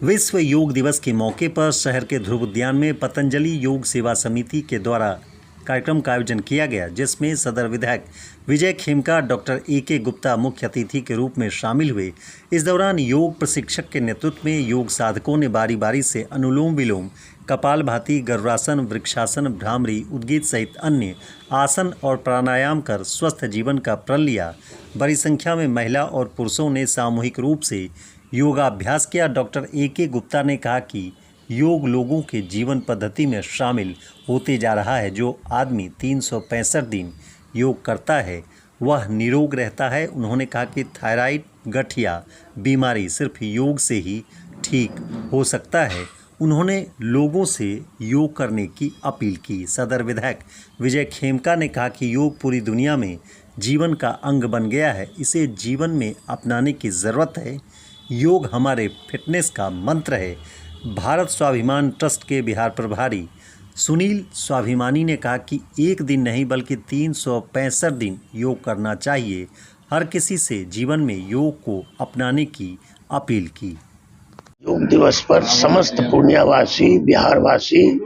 विश्व योग दिवस के मौके पर शहर के ध्रुव उद्यान में पतंजलि योग सेवा समिति के द्वारा कार्यक्रम का आयोजन किया गया, जिसमें सदर विधायक विजय खेमका, डॉक्टर ए.के. गुप्ता मुख्य अतिथि के रूप में शामिल हुए। इस दौरान योग प्रशिक्षक के नेतृत्व में योग साधकों ने बारी बारी से अनुलोम विलोम, कपालभाति, गरुड़ासन, वृक्षासन, भ्रामरी, उद्गीत सहित अन्य आसन और प्राणायाम कर स्वस्थ जीवन का प्रण लिया। बड़ी संख्या में महिला और पुरुषों ने सामूहिक रूप से योगाभ्यास किया। Doctor A K. गुप्ता ने कहा कि योग लोगों के जीवन पद्धति में शामिल होते जा रहा है। जो आदमी 365 दिन योग करता है वह निरोग रहता है। उन्होंने कहा कि थायराइड, गठिया बीमारी सिर्फ योग से ही ठीक हो सकता है। उन्होंने लोगों से योग करने की अपील की। सदर विधायक विजय खेमका ने कहा कि योग पूरी दुनिया में जीवन का अंग बन गया है, इसे जीवन में अपनाने की ज़रूरत है। योग हमारे फिटनेस का मंत्र है। भारत स्वाभिमान ट्रस्ट के बिहार प्रभारी सुनील स्वाभिमानी ने कहा कि एक दिन नहीं बल्कि 365 दिन योग करना चाहिए। हर किसी से जीवन में योग को अपनाने की अपील की। योग दिवस पर समस्त पूर्णियावासी, बिहारवासी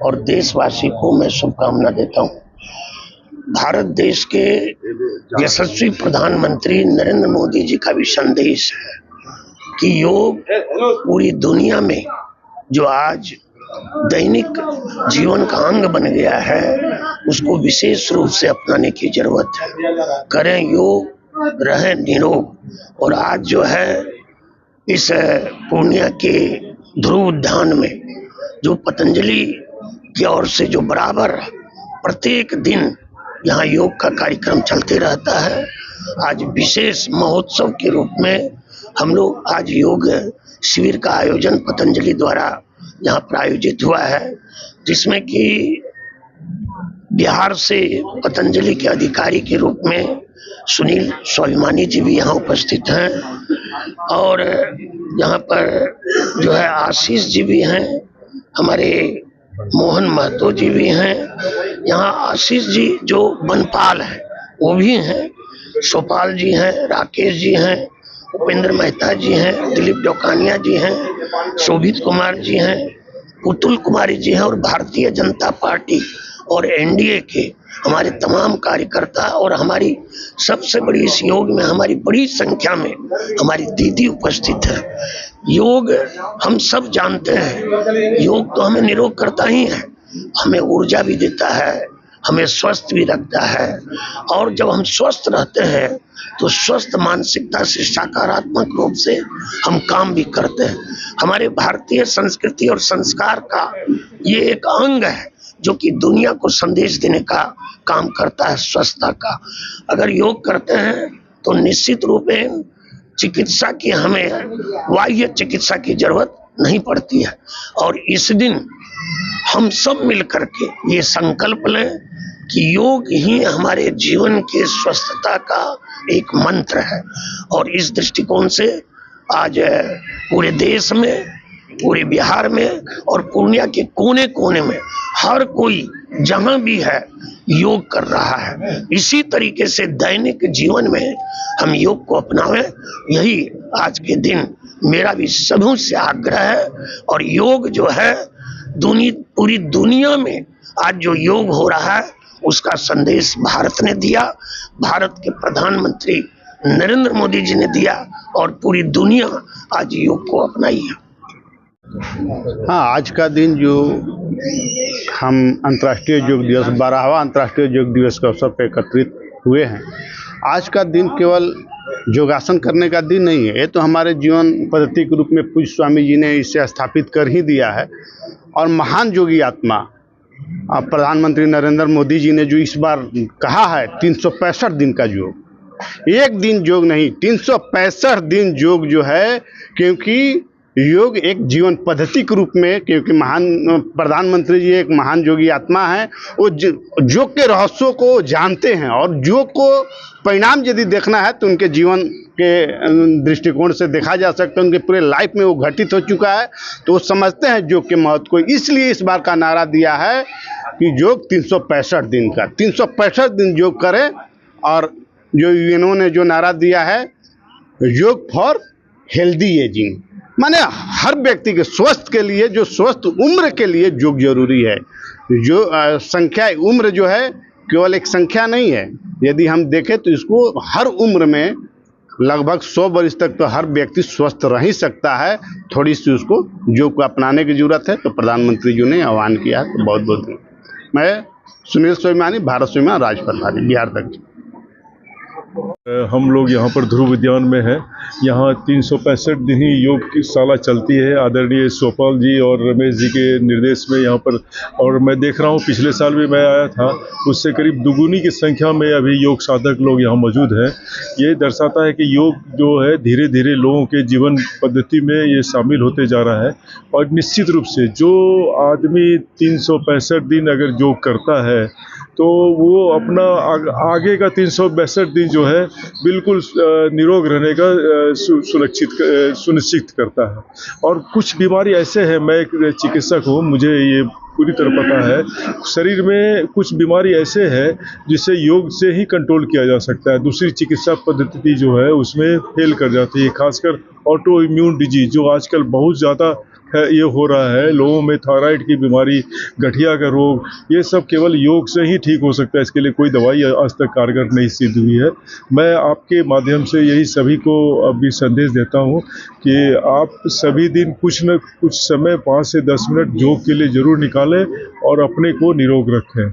और देशवासी को मैं शुभकामना देता हूँ। भारत देश के यशस्वी प्रधानमंत्री नरेंद्र मोदी जी का भी संदेश है कि योग पूरी दुनिया में जो आज दैनिक जीवन का अंग बन गया है, उसको विशेष रूप से अपनाने की जरूरत है। करें योग, रहें निरोग। और आज जो है इस पूर्णिया के ध्रुव उद्यान में जो पतंजलि की ओर से जो बराबर प्रत्येक दिन यहाँ योग का कार्यक्रम चलते रहता है, आज विशेष महोत्सव के रूप में हम लोग आज योग शिविर का आयोजन पतंजलि द्वारा यहाँ पर आयोजित हुआ है, जिसमें कि बिहार से पतंजलि के अधिकारी के रूप में सुनील स्वाभिमानी जी भी यहाँ उपस्थित हैं और यहाँ पर जो है आशीष जी भी हैं, हमारे मोहन महतो जी भी हैं। यहाँ आशीष जी जो बनपाल हैं वो भी हैं, सोपाल जी हैं, राकेश जी हैं, उपेंद्र मेहता जी हैं, दिलीप डोकानिया जी हैं, शोभित कुमार जी हैं, पुतुल कुमारी जी हैं और भारतीय जनता पार्टी और एनडीए के हमारे तमाम कार्यकर्ता और हमारी सबसे बड़ी इस योग में हमारी बड़ी संख्या में हमारी दीदी उपस्थित है। योग हम सब जानते हैं, योग तो हमें निरोग करता ही है, हमें ऊर्जा भी देता है, हमें स्वस्थ भी रखता है। और जब हम स्वस्थ रहते हैं तो स्वस्थ मानसिकता से सकारात्मक रूप से हम काम भी करते हैं। हमारे भारतीय संस्कृति और संस्कार का ये एक अंग है जो कि दुनिया को संदेश देने का काम करता है, स्वच्छता का। अगर योग करते हैं तो निश्चित रूप में चिकित्सा की, हमें बाह्य चिकित्सा की जरूरत नहीं पड़ती है। और इस दिन हम सब मिलकर के ये संकल्प लें कि योग ही हमारे जीवन के स्वस्थता का एक मंत्र है। और इस दृष्टिकोण से आज पूरे देश में, पूरे बिहार में और पूर्णिया के कोने कोने में हर कोई जहां भी है योग कर रहा है। इसी तरीके से दैनिक जीवन में हम योग को अपनावें, यही आज के दिन मेरा भी सभी से आग्रह है। और योग जो है पूरी दुनिया में आज जो योग हो रहा है उसका संदेश भारत ने दिया, भारत के प्रधानमंत्री नरेंद्र मोदी जी ने दिया और पूरी दुनिया आज योग को अपनाई है। हाँ, आज का दिन जो हम अंतर्राष्ट्रीय योग दिवस 12वां अंतर्राष्ट्रीय योग दिवस के अवसर पर एकत्रित हुए हैं, आज का दिन केवल योगासन करने का दिन नहीं है, ये तो हमारे जीवन पद्धति के रूप में पूज्य स्वामी जी ने इसे स्थापित कर ही दिया है। और महान योगी आत्मा प्रधानमंत्री नरेंद्र मोदी जी ने जो इस बार कहा है 365 दिन का योग, एक दिन योग नहीं, 365 दिन योग जो है, क्योंकि योग एक जीवन पद्धति के रूप में, क्योंकि महान प्रधानमंत्री जी एक महान योगी आत्मा है, वो योग के रहस्यों को जानते हैं। और योग को परिणाम यदि देखना है तो उनके जीवन के दृष्टिकोण से देखा जा सकता है, उनके पूरे लाइफ में वो घटित हो चुका है, तो वो समझते हैं योग के महत्व को। इसलिए इस बार का नारा दिया है कि योग 365 दिन का, 365 दिन योग करें। और जो इन्होंने जो नारा दिया है योग फॉर हेल्दी एजिंग, माने हर व्यक्ति के स्वस्थ के लिए, जो स्वस्थ उम्र के लिए योग जरूरी है। जो संख्या उम्र जो है केवल एक संख्या नहीं है। यदि हम देखें तो इसको हर उम्र में लगभग 100 वर्ष तक तो हर व्यक्ति स्वस्थ रह ही सकता है। थोड़ी सी उसको योग को अपनाने की जरूरत है। तो प्रधानमंत्री जी ने आह्वान किया है। तो बहुत बहुत मैं सुनील स्वाभिमानी, भारत स्वाभिमान, राजपथ, बिहार तक। हम लोग यहाँ पर ध्रुव उद्यान में हैं। यहाँ 365 दिन ही योग की शाला चलती है। आदरणीय सोपाल जी और रमेश जी के निर्देश में यहाँ पर, और मैं देख रहा हूँ पिछले साल भी मैं आया था, उससे करीब दुगुनी की संख्या में अभी योग साधक लोग यहाँ मौजूद हैं। ये दर्शाता है कि योग जो है धीरे धीरे लोगों के जीवन पद्धति में ये शामिल होते जा रहा है। और निश्चित रूप से जो आदमी 365 दिन अगर योग करता है तो वो अपना आगे का 362 दिन जो है बिल्कुल निरोग रहने का सुनिश्चित करता है। और कुछ बीमारी ऐसे हैं, मैं एक चिकित्सक हूँ, मुझे ये पूरी तरह पता है, शरीर में कुछ बीमारी ऐसे है जिसे योग से ही कंट्रोल किया जा सकता है। दूसरी चिकित्सा पद्धति जो है उसमें फेल कर जाती है। खासकर ऑटो इम्यून डिजीज जो आजकल बहुत ज़्यादा ये हो रहा है, लोगों में थायराइड की बीमारी, गठिया का रोग, ये सब केवल योग से ही ठीक हो सकता है। इसके लिए कोई दवाई आज तक कारगर नहीं सिद्ध हुई है। मैं आपके माध्यम से यही सभी को अभी संदेश देता हूँ कि आप सभी दिन कुछ न कुछ समय 5 से 10 मिनट योग के लिए ज़रूर निकालें और अपने को निरोग रखें।